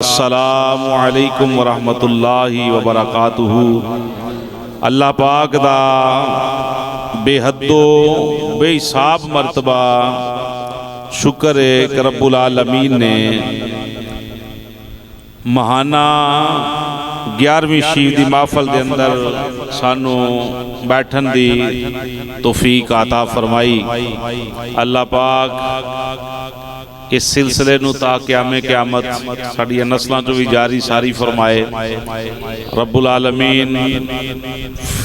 السلام علیکم ورحمۃ اللہ وبرکاتہ۔ اللہ پاک دا بے حد و بے حساب مرتبہ شکر ہے کہ رب العالمین نے ماہانہ 11ویں شیف دی محفل دے اندر سانو بیٹھن دی توفیق عطا فرمائی۔ اللہ پاک اس سلسلے نو تا قیامت ساڑی نسلاں جو بھی جاری ساری فرمائے۔ رب العالمین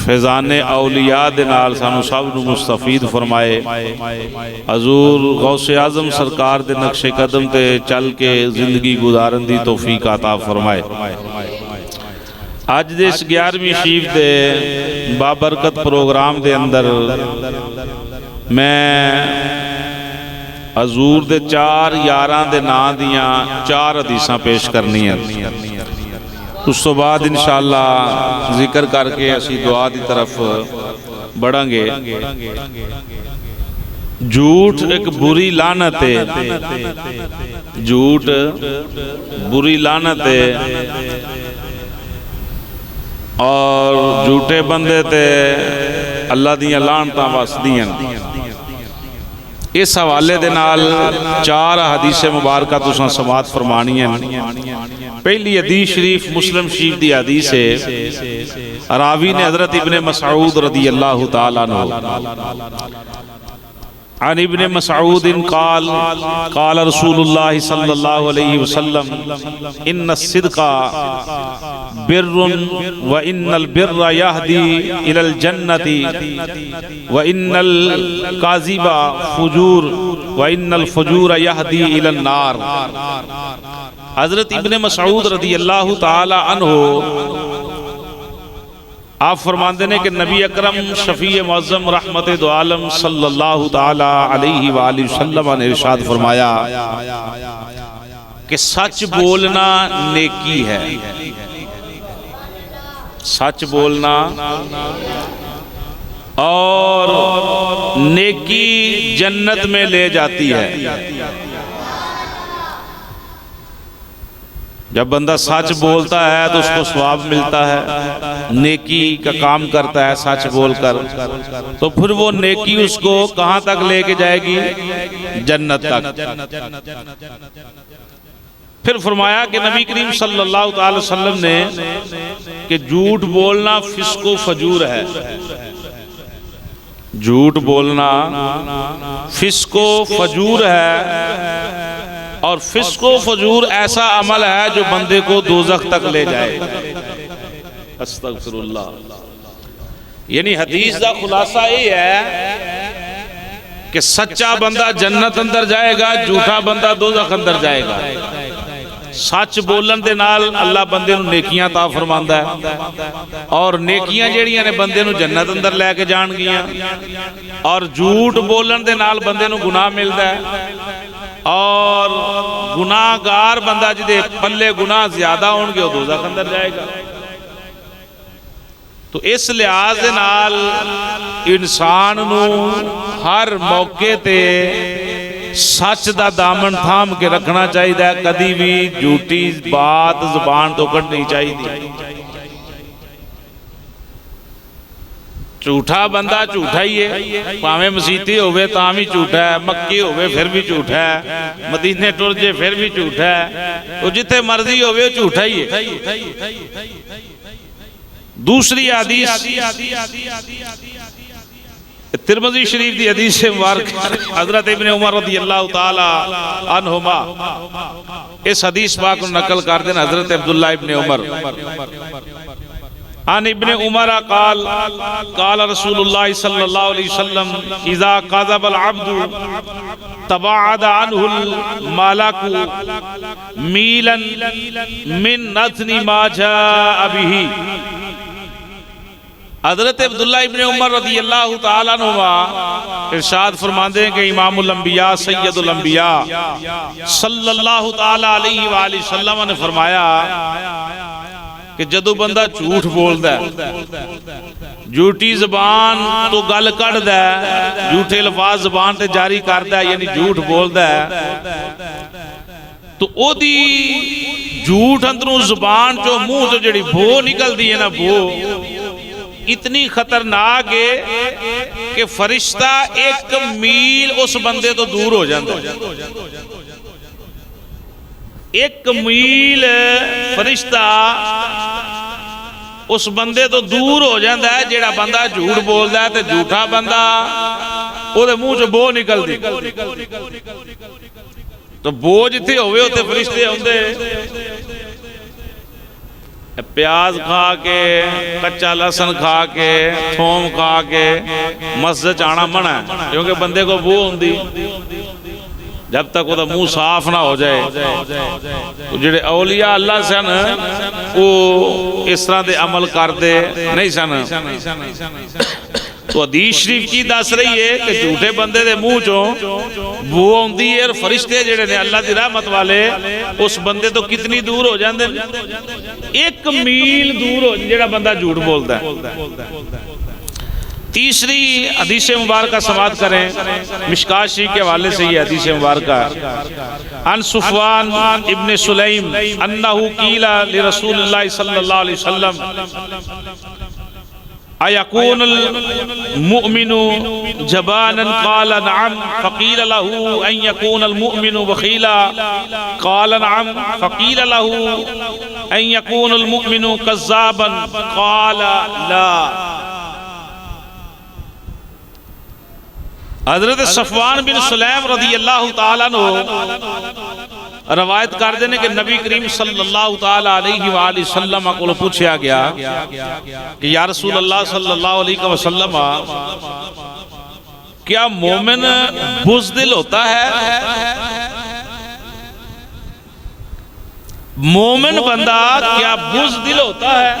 فیضان اولیاء دے نال سانو سب نو مستفید فرمائے۔ حضور غوث اعظم سرکار دے نقش قدم تے چل کے زندگی گزارن دی توفیق عطا فرمائے۔ آج دے اس 11ویں شیف دے بابرکت پروگرام دے اندر میں حضور دے 4 یاراں دے نا دیاں 4 حدیثاں پیش کرنی ہیں۔ اس تو بعد انشاءاللہ ذکر کر کے اسی دعا دی طرف بڑھیں گے۔ جھوٹ ایک بری لعنت ہے، جھوٹ بری لعنت ہے، اور جھوٹے بندے تے اللہ دیاں لعنتاں واسدیاں۔ اس حوالے دے نال 4 حدیث مبارکہ تساں سماعت فرمانی ہیں۔ پہلی حدیث شریف مسلم شریف دی حدیث ہے۔ راوی نے حضرت ابن مسعود رضی اللہ تعالیٰ عنہ عن ابن مسعود قال قال رسول اللہ صلی اللہ علیہ وسلم ان الصدق بر وان البر يهدي الى الجنة وان الكاذب فجور وان الفجور يهدي الى النار۔ حضرت ابن مسعود رضی اللہ تعالی عنہ آپ فرماندے نے کہ نبی اکرم شفیع معظم رحمت دو عالم صلی اللہ تعالی علیہ وآلہ وسلم نے ارشاد فرمایا کہ سچ بولنا نیکی ہے، سچ بولنا اور نیکی جنت میں لے جاتی ہے۔ جب بندہ سچ بولتا ہے تو اس کو ثواب ملتا ہے، نیکی کا کام کرتا ہے سچ بول کر، تو پھر وہ نیکی اس کو کہاں تک لے کے جائے گی؟ جنت تک۔ پھر فرمایا کہ نبی کریم صلی اللہ علیہ وسلم نے کہ جھوٹ بولنا فسق و فجور ہے، جھوٹ بولنا فسق و فجور ہے، اور فسق و فجور ایسا عمل ہے جو بندے کو دوزخ تک لے جائے۔ استغفر اللہ۔ یعنی حدیث دا خلاصہ یہ ہے کہ سچا بندہ جنت اندر جائے گا، جھوٹا بندہ دوزخ اندر جائے گا۔ سچ بولن دے نال اللہ بندے نو نیکیاں عطا فرماندا ہے، اور نیکیاں جیڑیاں نے بندے نو جنت اندر لے کے جان گیاں، اور جھوٹ بولن دے نال بندے نو گناہ ملدا ہے، اور گناہگار بندہ جدے پلے گناہ زیادہ ہون گے وہ دوزخ اندر جائے گا۔ تو اس لحاظ دے نال انسان نو ہر موقع تے سچ دا دامن تھام کے رکھنا چاہیے، کدی بھی جھوٹی بات زبان تو کڈنی چاہیے۔ جھوٹا بندہ جھوٹا ہی ہے، پاویں مسیتی ہوئے تاں بھی جھوٹا ہے، مکی ہوئے پھر بھی جھوٹا ہے، مدینے ٹر جے پھر بھی جھوٹا ہے، تو جتے مرضی ہوئے جھوٹا ہی ہے۔ دوسری حدیث ترمذی شریف دی حدیث سے مبارک حضرت ابن عمر رضی اللہ تعالی عنہما اس حدیث پاک کو نقل کر دیں حضرت عبداللہ ابن عمر عن ابن عمر قال قال رسول اللہ صلی اللہ علیہ وسلم اذا کذب العبد تباعد عنہ الملک میلا من نتن ما جاء به۔ حضرت عبداللہ ابن عمر رضی اللہ تعالیٰ عنہ ارشاد فرماندے ہیں کہ امام الانبیاء سید الانبیاء صلی اللہ تعالیٰ علیہ وآلہ وسلم نے فرمایا کہ جدو بندہ جھوٹ بول ہے، جھوٹی زبان تو گل کڑ ہے، جھوٹے لفاظ زبان تے جاری کرتا ہے، یعنی جھوٹ بول ہے، تو او دی جھوٹ اندروں زبان جو منہ تو جڑی بھو نکل دی ہے نا، بھو اتنی خطرناک ہے کہ فرشتہ 1 میل اس بندے تو دور ہو جاتا ہے۔ 1 میل فرشتہ اس بندے تو دور ہو جاتا ہے جڑا بندہ جھوٹ بولدا ہے، تے جھوٹا بندہ او دے منہ چ بو نکل دی، تو بو جتھے ہوئے ہوتے فرشتے ہوندے۔ پیاز کھا کے، کچا لہسن کھا کے، تھوم کھا کے مسجد آنا منع ہے، کیونکہ بندے کو بو ہوندی، جب تک وہ منہ صاف نہ ہو جائے۔ جڑے اولیاء اللہ سن وہ اس طرح دے عمل کردے نہیں سن۔ تو حدیث شریف کی دس رہی ہے کہ جھوٹے بندے دے منہ چوں بو ہوندی ہے، اور فرشتے جڑے نے اللہ دی رحمت والے اس بندے تو کتنی دور ہو جاندے، 1 میل دور ہو جڑا بندہ جھوٹ بولدا ہے۔ تیسری حدیث مبارکہ سماعت کریں، مشکاۃ شریف کے حوالے سے یہ حدیث مبارکہ۔ عن صفوان ابن سلیم انہ قیل لرسول اللہ صلی اللہ علیہ وسلم ایکون المؤمن جبانا قال نعم فقیل له ان یکون المؤمن بخیلا قال نعم فقیل له ان یکون المؤمن کذابا قال لا۔ حضرت صفوان بن سلیم رضی اللہ تعالیٰ عنہ روایت کر دینے کہ نبی کریم صلی اللہ تعالیٰ علیہ وآلہ وسلم کو پوچھا گیا کہ یا رسول اللہ صلی اللہ علیہ وسلم، کیا مومن بزدل ہوتا ہے؟ مومن بندہ کیا بزدل ہوتا ہے؟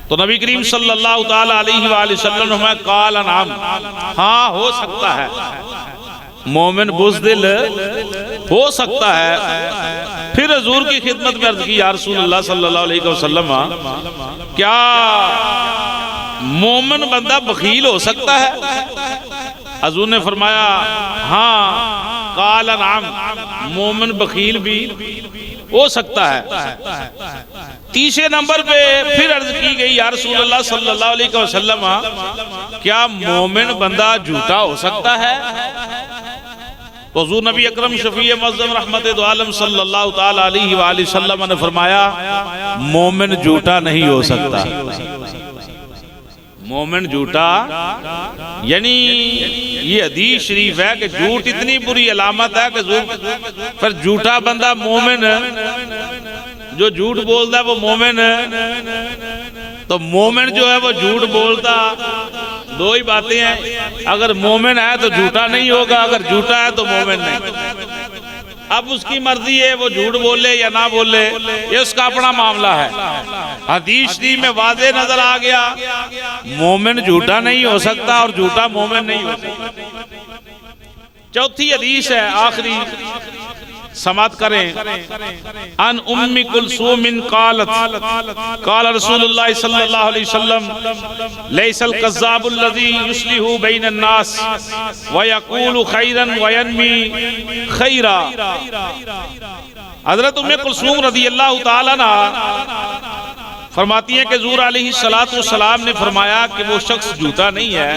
تو نبی کریم صلی اللہ تعالیٰ علیہ وآلہ وسلم نے قال نعم، ہاں ہو سکتا ہے، مومن بزدل ہو سکتا ہے۔ پھر حضور کی خدمت میں عرض کی یا رسول اللہ صلی اللہ علیہ وسلم، کیا مومن بندہ بخیل ہو سکتا ہے؟ حضور نے فرمایا ہاں، قال نعم، مومن بخیل بھی ہو سکتا ہے۔ تیسرے نمبر پہ پھر عرض کی گئی یا رسول اللہ صلی اللہ علیہ وسلم، کیا مومن بندہ جھوٹا ہو سکتا ہے؟ تو حضور نبی اکرم شفیع معظم رحمت دو عالم صلی اللہ تعالیٰ علیہ وآلہ وسلم نے فرمایا مومن جھوٹا نہیں ہو سکتا۔ مومن جھوٹا یعنی یہ حدیث شریف ہے کہ جھوٹ اتنی بری علامت ہے کہ پھر جھوٹا بندہ مومن، جو جھوٹ بولتا ہے وہ مومن، تو مومن جو ہے وہ جھوٹ بولتا، دو ہی باتیں ہیں، اگر مومن ہے تو جھوٹا نہیں ہوگا، اگر جھوٹا ہے تو مومن نہیں۔ اب اس کی مرضی ہے وہ جھوٹ بولے یا نہ بولے، یہ اس کا اپنا معاملہ ہے۔ حدیث شریف میں واضح نظر آ گیا مومن جھوٹا نہیں ہو سکتا اور جھوٹا مومن نہیں ہو سکتا۔ چوتھی حدیث ہے، آخری سماعت کریں۔ ان ام کلثوم قالت قال رسول اللہ صلی اللہ علیہ وسلم لیس الکذاب الذی یصلح بین الناس ویقول خیرا وینمی خیرا۔ حضرت ام کلثوم رضی اللہ تعالیٰ عنہ فرماتی ہیں کہ حضور علیہ السلام نے فرمایا کہ وہ شخص جھوٹا نہیں ہے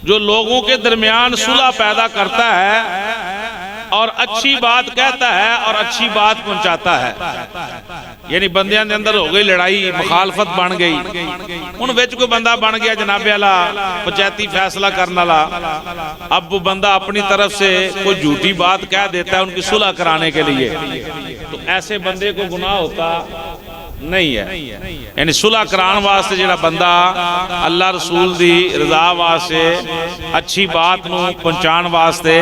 جو لوگوں کے درمیان صلح پیدا کرتا ہے اور اچھی بات کہتا ہے اور اچھی بات پہنچاتا ہے۔ یعنی بندیاں دے اندر ہو گئی لڑائی، مخالفت بن گئی، ان وچ کوئی بندہ بن گیا جناب والا پنچایتی فیصلہ کرنے والا، اب وہ بندہ اپنی طرف سے کوئی جھوٹی بات کہہ دیتا ہے ان کی صلح کرانے کے لیے، تو ایسے بندے کو گناہ ہوتا نہیں ہے۔ یعنی صلح کران واسطے جڑا بندہ اللہ رسول دی رضا واسطے اچھی بات نو پہنچان واسطے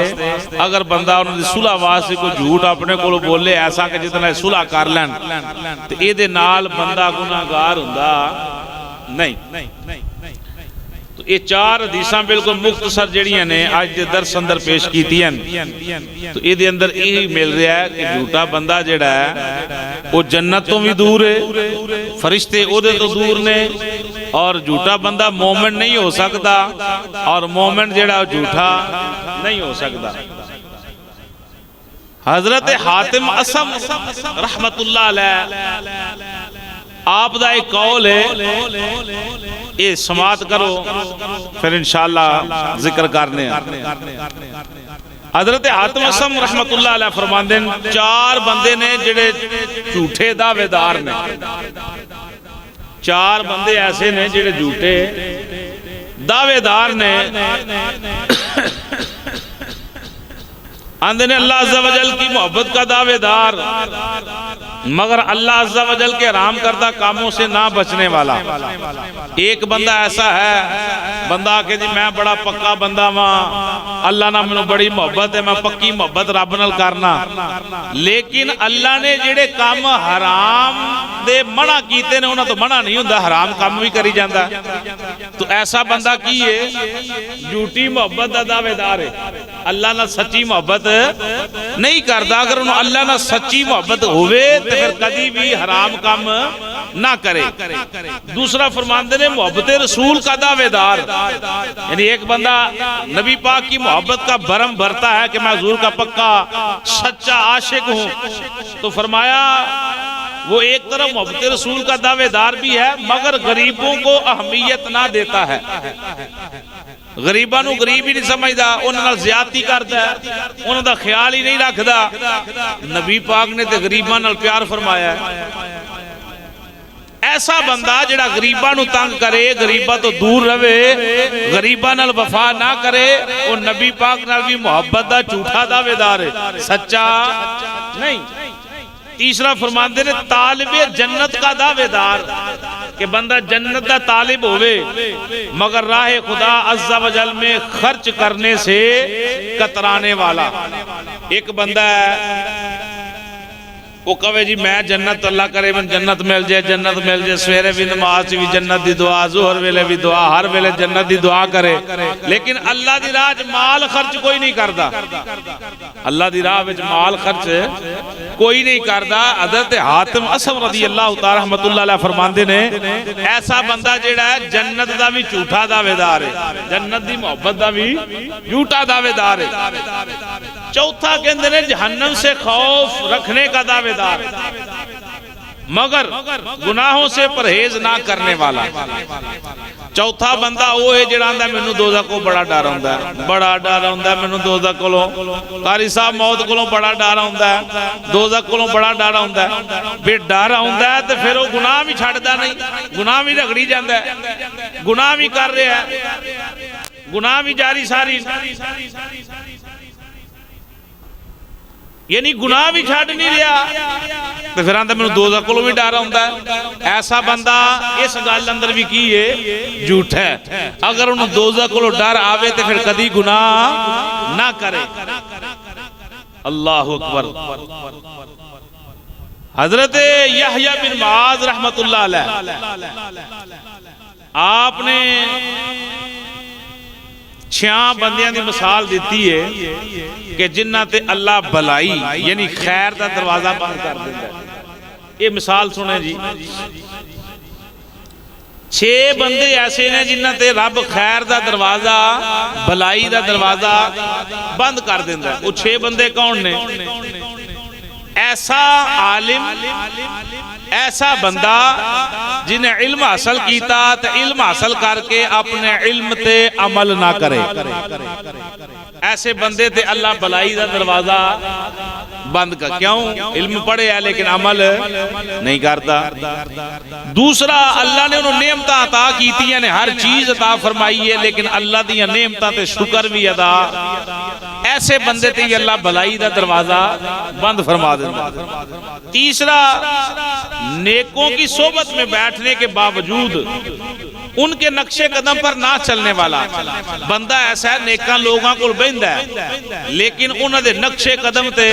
اگر بندہ انہوں دی صلح واسطے کوئی جھوٹ اپنے کو بولے ایسا کہ جتنا صلح کر لین تو اے دے نال بندہ گناہگار ہوندا نہیں۔ تو یہ چار حدیثاں بالکل مختصر جڑیاں نے آج دے درس اندر پیش کیتی ہیں، تو یہ دے اندر یہی مل رہا ہے کہ جھوٹا بندہ جڑا ہے وہ جنت تو بھی دور ہے، فرشتے او دے تو دور نے، اور جھوٹا بندہ مومن نہیں ہو سکتا اور مومن جڑا جھوٹا نہیں ہو سکتا۔ حضرت حاتم اسم رحمت اللہ علیہ آپ دا ایک قول ہے، یہ سماعت کرو پھر انشاءاللہ ذکر کرنے ہیں۔ حضرت حاتم اسم رحمت اللہ علیہ فرماندے ہیں 4 بندے نے جڑے جھوٹے دعوے دار نے، 4 بندے ایسے نے جڑے جھوٹے دعوے دار نے، اندھے نے اللہ عز و جل کی محبت کا دعوے دار مگر اللہ عز و جل کے حرام کردہ کاموں سے نہ بچنے والا۔ ایک بندہ ایسا ہے، بندہ کہ جی میں بڑا پکا بندہ ماں، اللہ نہ میں بڑی محبت ہے، میں پکی محبت رب نال کرنا، لیکن اللہ نے جڑے کام حرام دے منع کیتے نے انہاں تو منع نہیں ہوندہ، حرام کام بھی کری جاندہ۔ تو ایسا بندہ کی ہے جھوٹی محبت دا دعوے دار ہے، اللہ نہ سچی محبت نہیں کردا۔ اگر انہوں اللہ نہ سچی محبت ہوئے تو پھر کدی بھی حرام کام نہ کرے۔ دوسرا فرماندے نے محبت رسول کا دعوے دار، یعنی ایک بندہ نبی پاک کی محبت کا برم بھرتا ہے کہ میں حضور کا پکا سچا عاشق ہوں، تو فرمایا وہ ایک طرف محبت رسول کا دعوے دار بھی ہے مگر غریبوں کو اہمیت نہ دیتا ہے، غریباں نو غریب ہی نہیں سمجھدا، انہاں نال زیادتی کردا ہے، انہاں دا خیال ہی نہیں رکھدا۔ نبی پاک نے تے غریباں نال پیار فرمایا ہے۔ ایسا بندہ جڑا غریباں نو تنگ کرے، غریباں تو دور رہے، غریباں نال وفا نہ کرے، وہ نبی پاک نال بھی محبت دا جھوٹا دعوے دار ہے، سچا نہیں۔ تیسرا فرماندے نے طالب جنت کا دعوے دار، کہ بندہ جنت دا طالب ہوئے مگر راہ خدا عز و جل میں خرچ کرنے سے کترانے والا۔ ایک بندہ ہے وہ کہے جی میں جنت اللہ کرے من جنت مل جائے، جنت مل جائے، سویرے بھی نماز بھی جنت دی دعا، ظہر ویلے بھی دعا، ہر ویلے جنت دی دعا کرے، لیکن اللہ دی راہ مال خرچ کوئی نہیں کردا، اللہ دی راہ وچ مال خرچ کوئی نہیں کردا۔ حضرت حاتم اسم رضی اللہ تعالی رحمت اللہ علیہ فرماندے نے ایسا بندہ جیڑا ہے جنت دا بھی جھوٹا دعوے دار ہے، جنت دی محبت دا بھی جھوٹا دعوے دار ہے۔ چوتھا کہندے نے جہنم سے خوف رکھنے کا دعوے دار مگر گناہوں سے پرہیز نہ کرنے والا۔ چوتھا بندہ وہ ہے جڑا آندا مینوں دوزخ کو بڑا ڈر ہوندا ہے، بڑا ڈر ہوندا ہے مینوں دوزخ کولوں، قاری صاحب موت کولوں بڑا ڈر ہوندا ہے، دوزخ کولوں بڑا ڈر ہوندا ہے۔ بے ڈر ہوندا ہے تے پھر وہ گناہ بھی چھڈدا نہیں، گناہ بھی رگڑی جاندا ہے، گناہ بھی کر رہا ہے، گناہ بھی جاری ساری، یعنی گناہ بھی چھڈ نہیں رہا تو پھر آندا مینوں دوزخ کولوں بھی ڈر ہوندا ہے۔ ایسا بندہ اس گل اندر بھی کی ہے جھوٹ ہے، اگر انہوں دوزخ کولوں ڈر آوے تو پھر کدی گناہ نہ کرے۔ اللہ اکبر۔ حضرت یحییٰ بن معاذ رحمت اللہ علیہ آپ نے 6 بندیاں دی مثال دیتی ہے کہ جنہ تے اللہ بلائی یعنی خیر دا دروازہ بند کر دیتا ہے۔ یہ مثال سنیں جی، 6 بندے ایسے ہیں جنہ تے رب خیر دا دروازہ بلائی دا دروازہ بند کر دیتا ہے۔ وہ 6 بندے کون نے؟ ایسا عالم، ایسا بندہ جنہیں علم حاصل کیتا تو علم حاصل کر کے اپنے علم تے عمل نہ کرے، ایسے بندے تے اللہ بلائی دا دروازہ بند کر۔ کیوں؟ علم پڑھے ہے لیکن عمل نہیں کرتا۔ دوسرا اللہ نے انہوں نعمتاں عطا کیتی ہیں، ہر چیز عطا فرمائی ہے لیکن اللہ دیاں نعمتاں تے شکر بھی ادا، ایسے بندے تے یہ اللہ بلائی دا دروازہ بند فرما دیتا۔ تیسرا نیکوں کی صحبت میں بیٹھنے کے باوجود ان کے نقش قدم پر نہ چلنے والا بندہ ایسا ہے، نیکاں لوگاں کو بہندہ ہے لیکن انہوں نے نقش قدم تے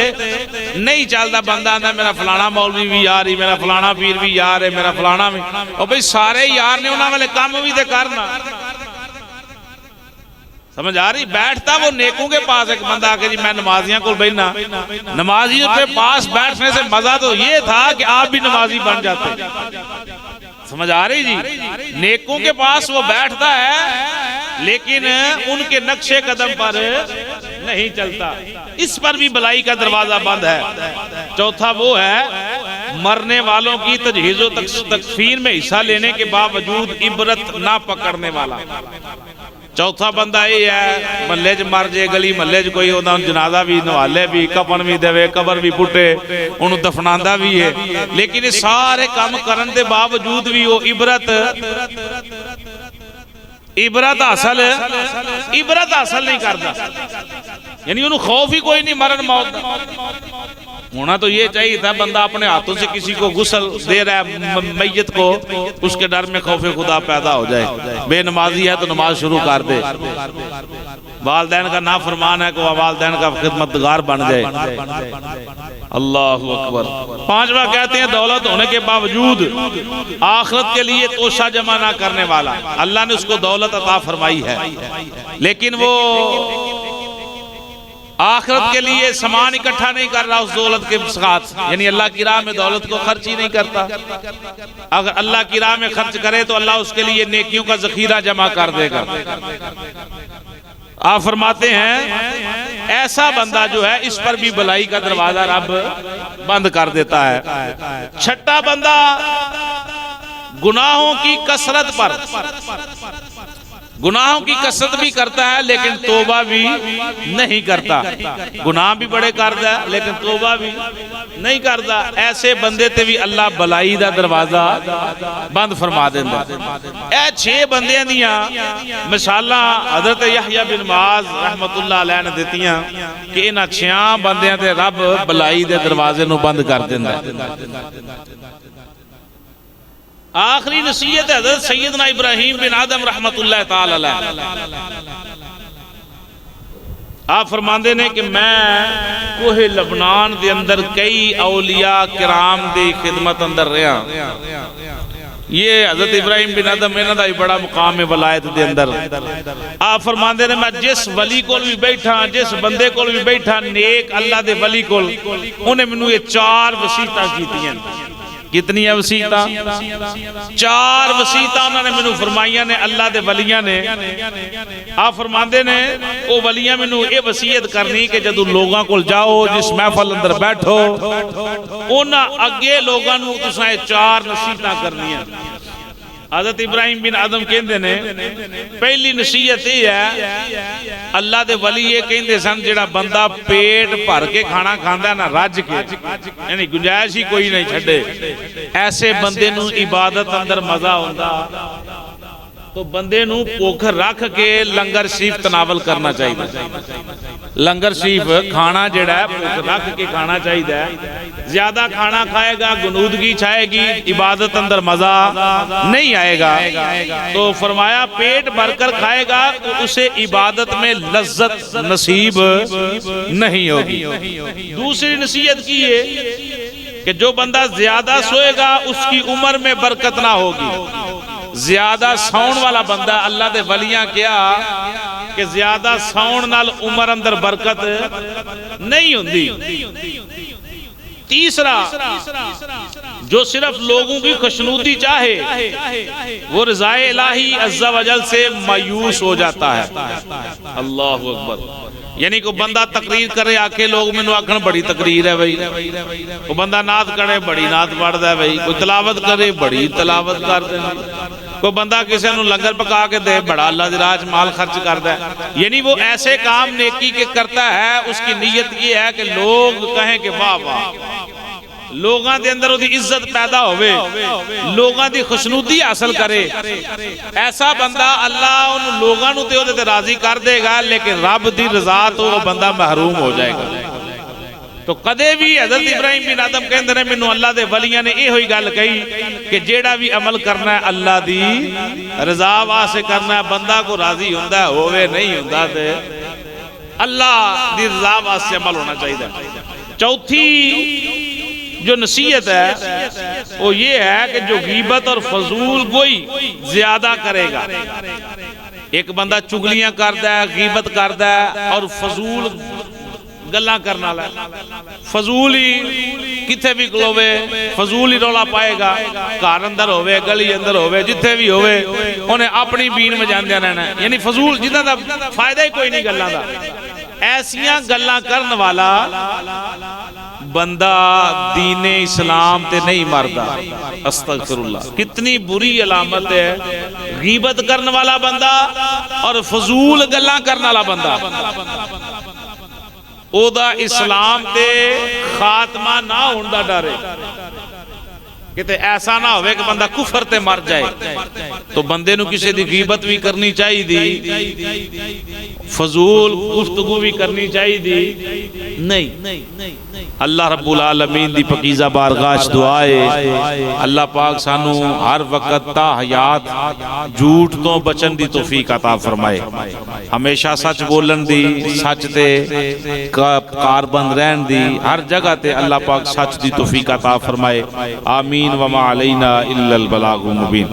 نہیں چلتا۔ بندہ آندا میرا فلانا مولوی بھی یار ہی، میرا فلانا پیر بھی یار ہے، میرا فلانا بھی، اور بھئی سارے یار نے انہوں والے کام بھی دے کرنا۔ سمجھ آ رہی؟ بیٹھتا وہ نیکوں کے پاس ایک بندہ کہ جی میں نمازیاں کو بیٹھنا، نمازیوں کے پاس بیٹھنے سے مزہ تو یہ تھا کہ آپ بھی نمازی بن جاتے۔ سمجھ آ رہی جی؟ نیکوں کے پاس وہ بیٹھتا ہے لیکن ان کے نقش قدم پر نہیں چلتا، اس پر بھی بلائی کا دروازہ بند ہے۔ چوتھا وہ ہے مرنے والوں کی تجہیز و تکفین میں حصہ لینے کے باوجود عبرت نہ پکڑنے والا۔ چوتھا بندہ یہ ہے محلے چ مر جائے، گلی محلے چ کوئی انہوں جنازہ بھی نوالے بھی، کفن بھی دے، قبر بھی پٹے، انہوں دفناندہ بھی ہے، لیکن یہ سارے کام کرن دے باوجود بھی وہ عبرت حاصل نہیں کرتا، یعنی انہوں خوف ہی کوئی نہیں مرن موت۔ ہونا تو یہ چاہیے تھا بندہ اپنے ہاتھوں سے کسی کو غسل دے رہا ہے میت کو، اس کے ڈر میں خوف خدا پیدا ہو جائے، بے نمازی ہے تو نماز شروع کر دے، والدین کا نافرمان ہے کہ وہ والدین کا خدمتگار بن جائے۔ اللہ اکبر۔ پانچواں کہتے ہیں دولت ہونے کے باوجود آخرت کے لیے توشہ جمع نہ کرنے والا۔ اللہ نے اس کو دولت عطا فرمائی ہے لیکن وہ آخرت کے لیے سامان اکٹھا نہیں کر رہا اس دولت کے ساتھ، یعنی اللہ کی راہ میں دولت کو خرچ ہی نہیں کرتا۔ اگر اللہ کی راہ میں خرچ کرے تو اللہ اس کے لیے نیکیوں کا ذخیرہ جمع کر دے گا۔ آپ فرماتے ہیں ایسا بندہ جو ہے اس پر بھی بلائی کا دروازہ رب بند کر دیتا ہے۔ چھٹا بندہ گناہوں کی کثرت پر، گناہوں کی کثرت بھی کرتا ہے لیکن توبہ بھی نہیں کرتا، گناہ بھی بڑے کرتا ہے لیکن توبہ بھی نہیں کرتا، ایسے بندے تے بھی اللہ بلائی دا دروازہ بند فرما دینا۔ اے 6 بندیاں دیاں مثالاں حضرت یحییٰ بن معاذ رحمت اللہ علیہ نے دیتیاں کہ انہاں 6 بندیاں تے رب بلائی دے دروازے نو بند کر دینا۔ آخری نصیحت حضرت سیدنا ابراہیم بن آدم رحمت اللہ تعالی علیہ، آپ فرماندے نے کہ میں کوہ لبنان دے اندر کئی اولیاء کرام دی خدمت اندر رہا۔ یہ حضرت ابراہیم بن آدم انہاں دا بڑا مقام ہے ولایت دے اندر۔ آپ فرماندے نے میں جس ولی کول بھی بیٹھا، جس بندے کول بھی بیٹھا نیک اللہ دے ولی کول، انہیں منو یہ 4 وصیتاں کیتیاں۔ کتنی ہے وصیتاں؟ 4 وصیتاں انہوں نے منو فرمائیاں نے اللہ دے ولیاں نے۔ آپ فرماندے نے او ولیاں منو یہ وصیت کرنی کہ جدو لوگاں کول جاؤ، جس محفل اندر بیٹھو، انہاں اگے لوگاں نو تساں 4 نصیحتاں کرنیاں۔ حضرت ابراہیم بن آدم کہندے نے پہلی نصیحت یہ ہے اللہ دے ولی یہ کہندے سن جڑا بندہ پیٹ بھر کے کھانا کھاندا ہے نا رج کے، یعنی گنجائش ہی کوئی نہیں چھڑے، ایسے بندے نو عبادت اندر مزہ ہوندا تو بندے نو بھوک رکھ کے لنگر شریف تناول کرنا چاہیے۔ لنگر شریف کھانا جڑا ہے بھوک رکھ کے کھانا چاہیے، زیادہ کھانا کھائے گا گنودگی چھائے گی، عبادت اندر مزہ نہیں آئے گا۔ تو فرمایا پیٹ بھر کر کھائے گا تو اسے عبادت میں لذت نصیب نہیں ہوگی۔ دوسری نصیحت کی ہے کہ جو بندہ زیادہ سوئے گا اس کی عمر میں برکت نہ ہوگی۔ زیادہ ساؤن والا بندہ اللہ دے ولیاں کیا کہ زیادہ ساؤن نال عمر اندر برکت نہیں ہوندی۔ تیسرا جو صرف لوگوں کی خوشنودی چاہے وہ رضائے الہی عز و جل سے مایوس ہو جاتا ہے۔ اللہ اکبر۔ یعنی کوئی بندہ تقریر کرے آکے لوگ میں آکھن بڑی تقریر ہے بھائی، کوئی بندہ نعت کرے بڑی نعت پڑھدا ہے بھائی، کوئی تلاوت کرے بڑی تلاوت کردا ہے، کوئی بندہ کسی نو لنگر پکا کے دے بڑا اللہ دی راہ مال خرچ کردا ہے۔ یعنی وہ ایسے کام نیکی کے کرتا ہے، اس کی نیت یہ ہے کہ لوگ کہیں کہ واہ واہ، لوگاں دے اندر دی عزت پیدا ہوئے، لوگاں دی خوشنودی حاصل کرے۔ ایسا بندہ اللہ ان لوگاں نو تے تے راضی کر دے گا لیکن رب دی رضا تو وہ بندہ محروم ہو جائے گا۔ تو کدے بھی حضرت ابراہیم بن آدم کہندے نے مینوں اللہ دے ولیاں نے یہ ہوئی گل کہی کہ جیڑا بھی عمل کرنا ہے اللہ دی رضا واسطے کرنا ہے، بندہ کو راضی ہوندا ہے ہووے نہیں ہوندا تے اللہ دی رضا واسطے عمل ہونا چاہیے۔ چوتھی جو نصیحت ہے وہ یہ ہے کہ جو غیبت اور فضول گوئی زیادہ کرے گا، ایک بندہ چگلیاں کردا ہے، غیبت کردا ہے اور فضول گلاں کرنا لے، فضول ہی کتھے بھی کلوے، فضول ہی رولا پائے گا، گھر اندر ہوئے گلی اندر ہوئے جتھے بھی ہوئے انہیں اپنی بین میں جاندے رہنا ہے، یعنی فضول جنہاں دا فائدہ ہی کوئی نہیں گلاں دا۔ ایسیاں گلاں کرن والا بندہ دین اسلام تے نہیں مردا. استغفر اللہ. کتنی بری علامت ہے غیبت کرن والا بندہ اور فضول گلاں کرن والا بندہ. او دا اسلام تے خاتمہ نہ ہون دا ڈر ہے کہ ایسا نہ ہوئے کہ بندہ کفر تے مر جائے. تو بندے نو کسی دی غیبت بھی کرنی چاہی دی, فضول گفتگو بھی کرنی چاہی دی نہیں. اللہ رب العالمین دی پاکیزہ بارگاہ دعائے اللہ پاک سانو ہر وقت تا حیات جھوٹ تو بچن دی توفیق عطا فرمائے. ہمیشہ سچ بولن دی, سچ تے کاربند رہن دی, ہر جگہ تے اللہ پاک سچ دی توفیق عطا فرمائے. آمین. وما علینا الا البلاغ المبین.